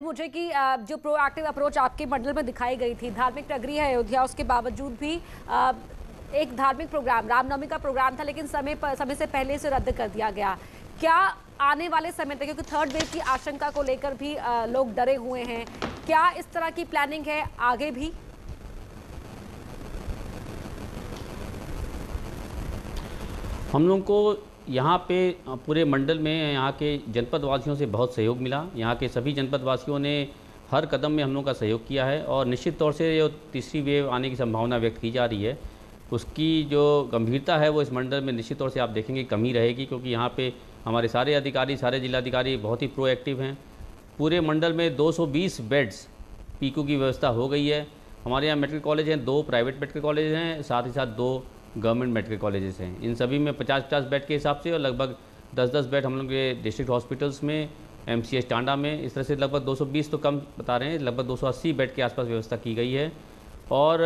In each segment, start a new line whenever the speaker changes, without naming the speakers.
मुझे कि जो प्रोएक्टिव अप्रोच आपके मंडल में दिखाई गई थी, धार्मिक नगरी है अयोध्या, उसके बावजूद भी एक धार्मिक प्रोग्राम, रामनवमी का प्रोग्राम था, लेकिन समय से पहले इसे रद्द कर दिया गया। क्या आने वाले समय तक, क्योंकि थर्ड वेव की आशंका को लेकर भी लोग डरे हुए हैं, क्या इस तरह की प्लानिंग है आगे भी?
हम लोग को यहाँ पे पूरे मंडल में यहाँ के जनपद वासियों से बहुत सहयोग मिला। यहाँ के सभी जनपद वासियों ने हर कदम में हम लोग का सहयोग किया है और निश्चित तौर से जो तीसरी वेव आने की संभावना व्यक्त की जा रही है, उसकी जो गंभीरता है वो इस मंडल में निश्चित तौर से आप देखेंगे कमी रहेगी, क्योंकि यहाँ पे हमारे सारे अधिकारी, सारे जिलाधिकारी बहुत ही प्रोएक्टिव हैं। पूरे मंडल में 220 बेड्स पीकू की व्यवस्था हो गई है। हमारे यहाँ मेडिकल कॉलेज हैं, 2 प्राइवेट मेडिकल कॉलेज हैं, साथ ही साथ 2 गवर्नमेंट मेडिकल कॉलेजेस हैं। इन सभी में 50-50 बेड के हिसाब से और लगभग 10-10 बेड हम लोग के डिस्ट्रिक्ट हॉस्पिटल्स में, MCH टांडा में, इस तरह से लगभग 220 तो कम बता रहे हैं, लगभग 280 बेड के आसपास व्यवस्था की गई है। और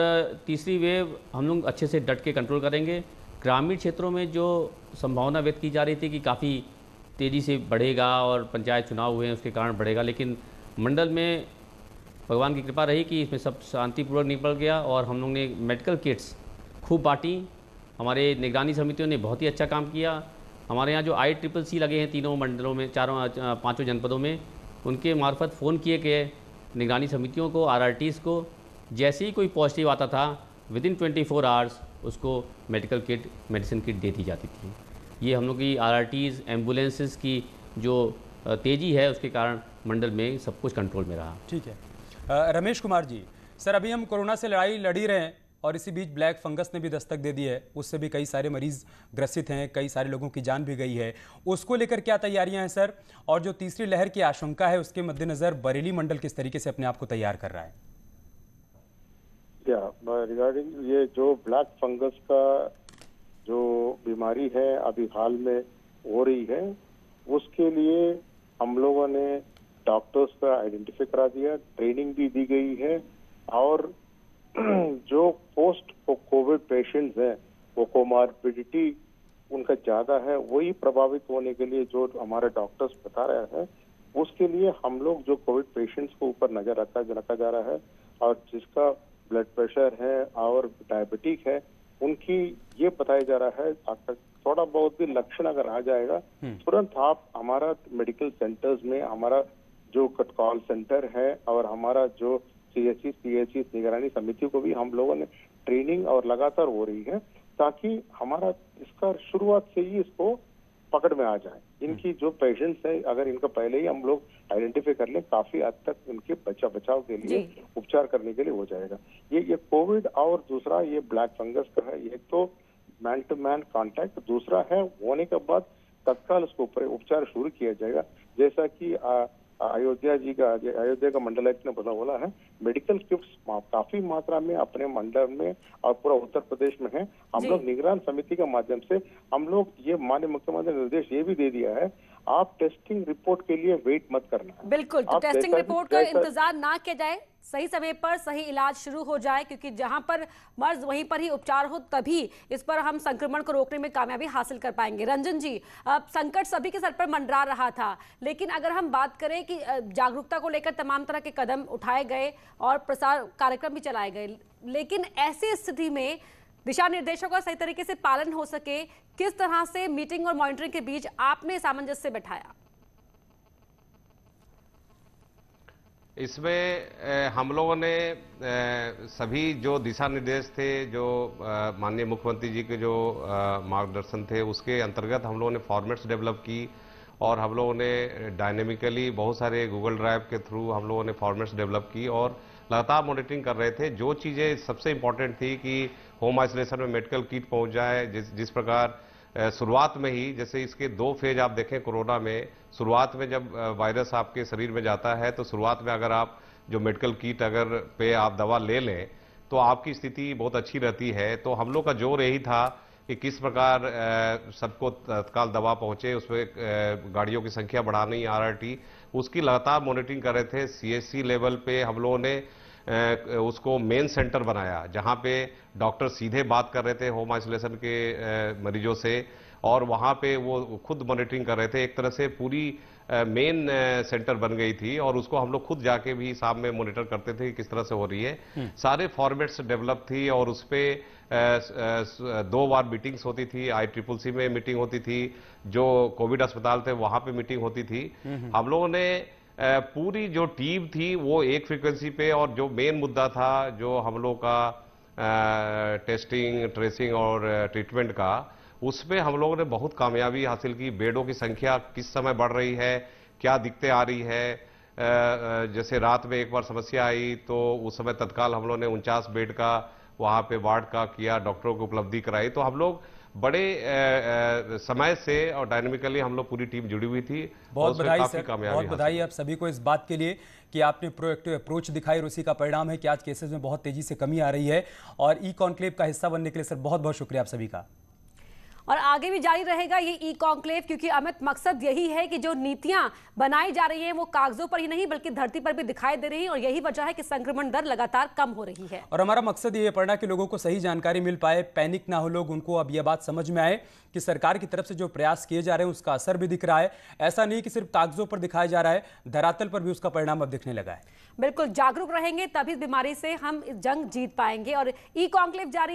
तीसरी वेव हम लोग अच्छे से डट के कंट्रोल करेंगे। ग्रामीण क्षेत्रों में जो संभावना व्यक्त की जा रही थी कि काफ़ी तेज़ी से बढ़ेगा और पंचायत चुनाव हुए हैं उसके कारण बढ़ेगा, लेकिन मंडल में भगवान की कृपा रही कि इसमें सब शांतिपूर्वक निपट गया और हम लोग ने मेडिकल किट्स खूब बांटी। हमारे निगरानी समितियों ने बहुत ही अच्छा काम किया। हमारे यहाँ जो ICCC लगे हैं तीनों मंडलों में, पाँचों जनपदों में, उनके मार्फत फ़ोन किए गए निगरानी समितियों को, RRTs को। जैसे ही कोई पॉजिटिव आता था, विदिन 24 आवर्स उसको मेडिकल किट, मेडिसिन किट दे दी जाती थी। ये हम लोग की RRTs, एम्बुलेंसेस की जो तेज़ी है उसके कारण मंडल में सब कुछ कंट्रोल में रहा।
ठीक है। रमेश कुमार जी, सर अभी हम कोरोना से लड़ाई लड़ ही रहे हैं और इसी बीच ब्लैक फंगस ने भी दस्तक दे दी है, उससे भी कई सारे मरीज ग्रसित हैं, कई सारे लोगों की जान भी गई है। उसको लेकर क्या तैयारियां हैं सर, और जो तीसरी लहर की आशंका है उसके मद्देनजर बरेली मंडल किस तरीके से अपने आप को तैयार कर रहा है?
रिगार्डिंग ये जो ब्लैक फंगस का जो बीमारी है अभी हाल में हो रही है, उसके लिए हम लोगों ने डॉक्टर्स का आइडेंटिफाई करा दिया, ट्रेनिंग भी दी गई है और जो पोस्ट कोविड पेशेंट्स हैं वो कोमॉर्बिडिटी उनका ज्यादा है, वही प्रभावित होने के लिए जो हमारे डॉक्टर्स बता रहे हैं, उसके लिए हम लोग जो कोविड पेशेंट्स को ऊपर नजर रखा जा रहा है और जिसका ब्लड प्रेशर है और डायबिटिक है, उनकी ये बताया जा रहा है अगर थोड़ा बहुत भी लक्षण अगर आ जाएगा तुरंत आप हमारा मेडिकल सेंटर्स में, हमारा जो कॉल सेंटर है और हमारा जो CHC निगरानी समिति को भी हम लोगों ने ट्रेनिंग और लगातार हो रही है, ताकि हमारा इसका शुरुआत से ही इसको पकड़ में आ जाए। इनकी जो पेशेंट्स है अगर इनका पहले ही हम लोग आइडेंटिफाई कर लें, काफी हद तक इनके बचाव के लिए उपचार करने के लिए हो जाएगा। ये कोविड और दूसरा ये ब्लैक फंगस का है, ये तो मैन टू मैन कांटेक्ट, दूसरा है होने के बाद तत्काल उसको ऊपर उपचार शुरू किया जाएगा। जैसा कि अयोध्या का मंडलायुक्त ने बोला है, मेडिकल किट्स काफी मात्रा में अपने मंडल में और पूरा उत्तर प्रदेश में है। हम लोग निगरान समिति के माध्यम से हम लोग ये माननीय मुख्यमंत्री ने निर्देश ये भी दे दिया है, आप टेस्टिंग रिपोर्ट के लिए वेट मत करना है।
बिल्कुल, तो टेस्टिंग रिपोर्ट का इंतजार ना किया जाए, सही समय पर सही इलाज शुरू हो जाए, क्योंकि जहां पर मर्ज वहीं पर ही उपचार हो, तभी इस पर हम संक्रमण को रोकने में कामयाबी हासिल कर पाएंगे। रंजन जी, संकट सभी के सर पर मंडरा रहा था, लेकिन अगर हम बात करें कि जागरूकता को लेकर तमाम तरह के कदम उठाए गए और प्रसार कार्यक्रम भी चलाए गए, लेकिन ऐसी स्थिति में दिशा निर्देशों का सही तरीके से पालन हो सके, किस तरह से मीटिंग और मॉनिटरिंग के बीच आपने सामंजस्य बैठाया?
इसमें हम लोगों ने सभी जो दिशा निर्देश थे, जो माननीय मुख्यमंत्री जी के जो मार्गदर्शन थे, उसके अंतर्गत हम लोगों ने फॉर्मेट्स डेवलप की और हम लोगों ने डायनेमिकली बहुत सारे गूगल ड्राइव के थ्रू हम लोगों ने फॉर्मेट्स डेवलप की और लगातार मॉनिटरिंग कर रहे थे। जो चीज़ें सबसे इम्पोर्टेंट थी कि होम आइसोलेशन में मेडिकल किट पहुंच जाए, जिस प्रकार शुरुआत में ही, जैसे इसके 2 फेज आप देखें कोरोना में, शुरुआत में जब वायरस आपके शरीर में जाता है तो शुरुआत में अगर आप जो मेडिकल किट अगर पे आप दवा ले लें तो आपकी स्थिति बहुत अच्छी रहती है। तो हम लोग का जोर यही था कि किस प्रकार सबको तत्काल दवा पहुंचे, उसमें गाड़ियों की संख्या बढ़ानी, RRT उसकी लगातार मॉनिटरिंग कर रहे थे। CHC लेवल पे हम लोगों ने उसको मेन सेंटर बनाया, जहां पे डॉक्टर सीधे बात कर रहे थे होम आइसोलेशन के मरीजों से और वहां पे वो खुद मॉनिटरिंग कर रहे थे। एक तरह से पूरी मेन सेंटर बन गई थी और उसको हम लोग खुद जाके भी शाम में मॉनिटर करते थे कि किस तरह से हो रही है। सारे फॉर्मेट्स डेवलप थी और उस पर 2 बार मीटिंग्स होती थी। ICCC में मीटिंग होती थी, जो कोविड अस्पताल थे वहां पे मीटिंग होती थी। हम लोगों ने पूरी जो टीम थी वो एक फ्रीक्वेंसी पे, और जो मेन मुद्दा था जो हम लोग का टेस्टिंग, ट्रेसिंग और ट्रीटमेंट का, उसमें हम लोगों ने बहुत कामयाबी हासिल की। बेडों की संख्या किस समय बढ़ रही है, क्या दिक्कतें आ रही है। जैसे रात में एक बार समस्या आई तो उस समय तत्काल हम लोगों ने 49 बेड का वहां पे वार्ड का किया, डॉक्टरों को उपलब्धि कराई। तो हम लोग बड़े समय से और डायनेमिकली हम लोग पूरी टीम जुड़ी हुई थी।
बहुत बधाई सर,
कामयाबी
बहुत बधाई आप सभी को इस बात के लिए कि आपने प्रोएक्टिव अप्रोच दिखाई और उसी का परिणाम है कि आज केसेस में बहुत तेजी से कमी आ रही है। और ई कॉन्क्लेव का हिस्सा बनने के लिए सर बहुत बहुत शुक्रिया आप सभी का।
और आगे भी जारी रहेगा ये ई कॉन्क्लेव, क्योंकि अमित मकसद यही है कि जो नीतियां बनाई जा रही हैं वो कागजों पर ही नहीं बल्कि धरती पर भी दिखाई दे रही हैं, और यही वजह है कि संक्रमण दर लगातार कम हो रही है।
और हमारा मकसद ये पड़ना कि लोगों को सही जानकारी मिल पाए, पैनिक ना हो लोग, उनको अब यह बात समझ में आए कि सरकार की तरफ से जो प्रयास किए जा रहे हैं उसका असर भी दिख रहा है। ऐसा नहीं कि सिर्फ कागजों पर दिखाया जा रहा है, धरातल पर भी उसका परिणाम अब दिखने लगा है।
बिल्कुल जागरूक रहेंगे तभी इस बीमारी से हम इस जंग जीत पाएंगे। और ई कॉन्क्लेव जारी